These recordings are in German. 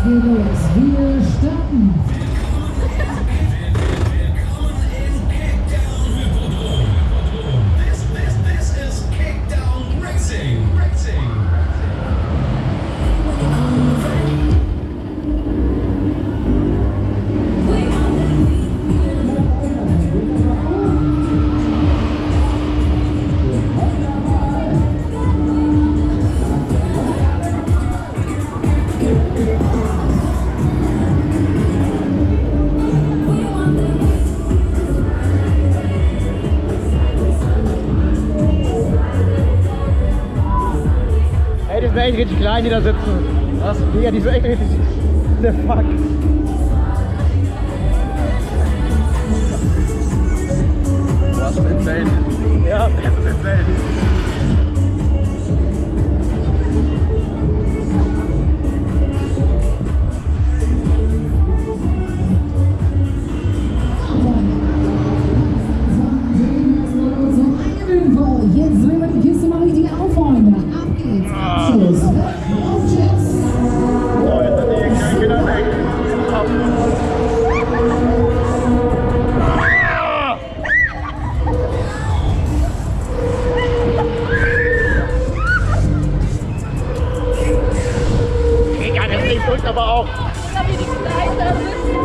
geht los. Wir starten. Die sind echt richtig klein, die da sitzen. Was? Ja, die sind echt richtig. The fuck. Das ist insane. Ja, das ist insane. Jetzt drehen wir die Kiste mal richtig auf, Freunde. Ab geht's. Tschüss. Und tschüss. So, jetzt sind die kleinen Kinder weg. Ab. Digga, das Ding drückt aber auch. Wie die Kleinen da sitzen.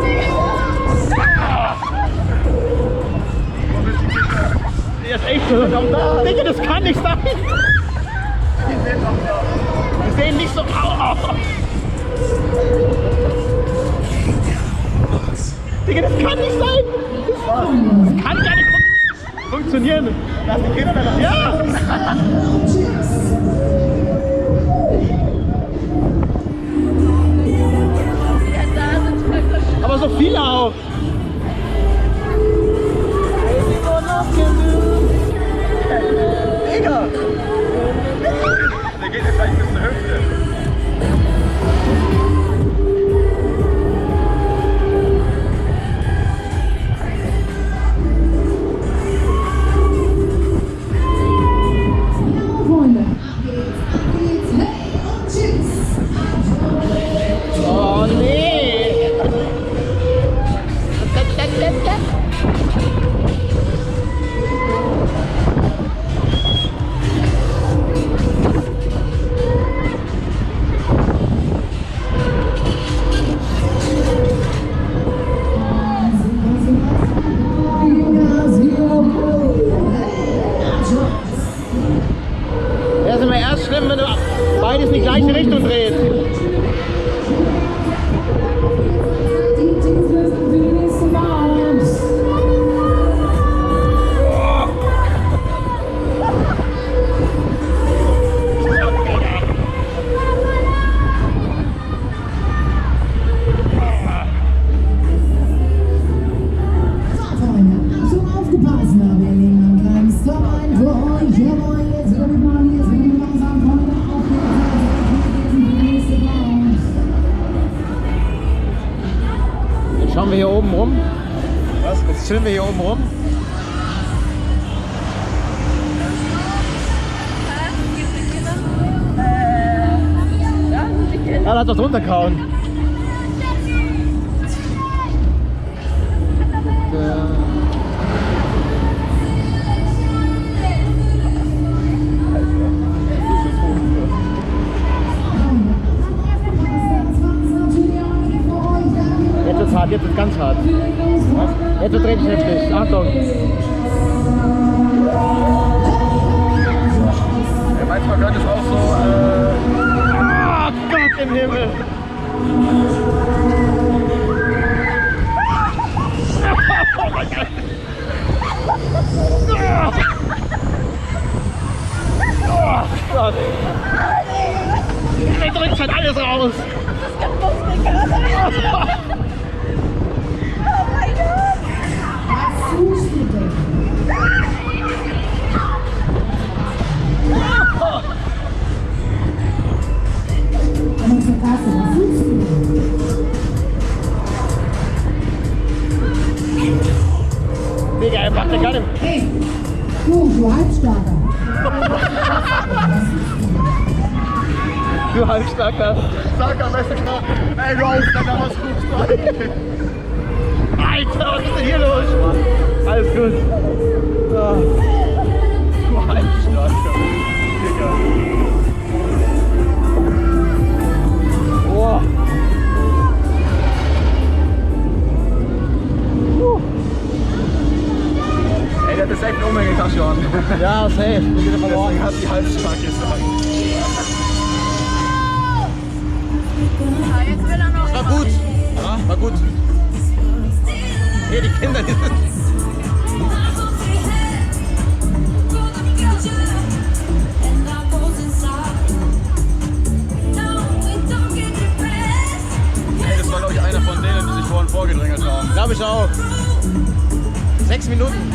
Der ist echt so. Digga, das kann nicht sein. Die sehen nicht so aus. Digga, das kann nicht sein. Das kann gar nicht funktionieren. Lass die Kinder noch. Ja! Aber so viele auch. Digga! Der geht jetzt gleich bis zur Hüfte. Freunde, ab geht's, hey und tschüss. Oh nee! Das ist immer erst schlimm, wenn du beides in die gleiche Richtung drehst. Schauen wir hier oben rum. Was? Jetzt chillen wir hier oben rum. Ja, lass das runterkauen. Jetzt ist hart, jetzt ist ganz hart. Was? Jetzt wird richtig heftig. Achtung! Ja, manchmal gehört es auch so. Oh Gott im Himmel! Oh mein Gott! Oh Gott! Der drückt halt alles raus! Digga, er macht ja gar nicht. Hey, du Halbstarker. Du Halbstarker. Sag am besten klar, ey, du Ausländer, was guckst du eigentlich? Alter, was ist denn hier los? Alles gut. Ah. Du Halbstarker. Digga. Oh. Ey, der hat jetzt echt eine Umhängetasche an. Ja, safe. Deswegen hat die halbstark gesagt. Ja, jetzt will er noch. War gut. Ja, war gut. Hier, die Kinder, die sind... Hey, das war, glaube ich, einer von denen, die sich vorhin vorgedrängelt haben. Glaube ich auch. 6 Minuten.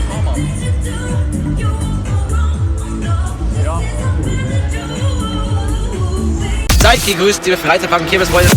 Schau mal. Ja. Seid gegrüßt, liebe Freizeitpark- und Kirmesfreunde.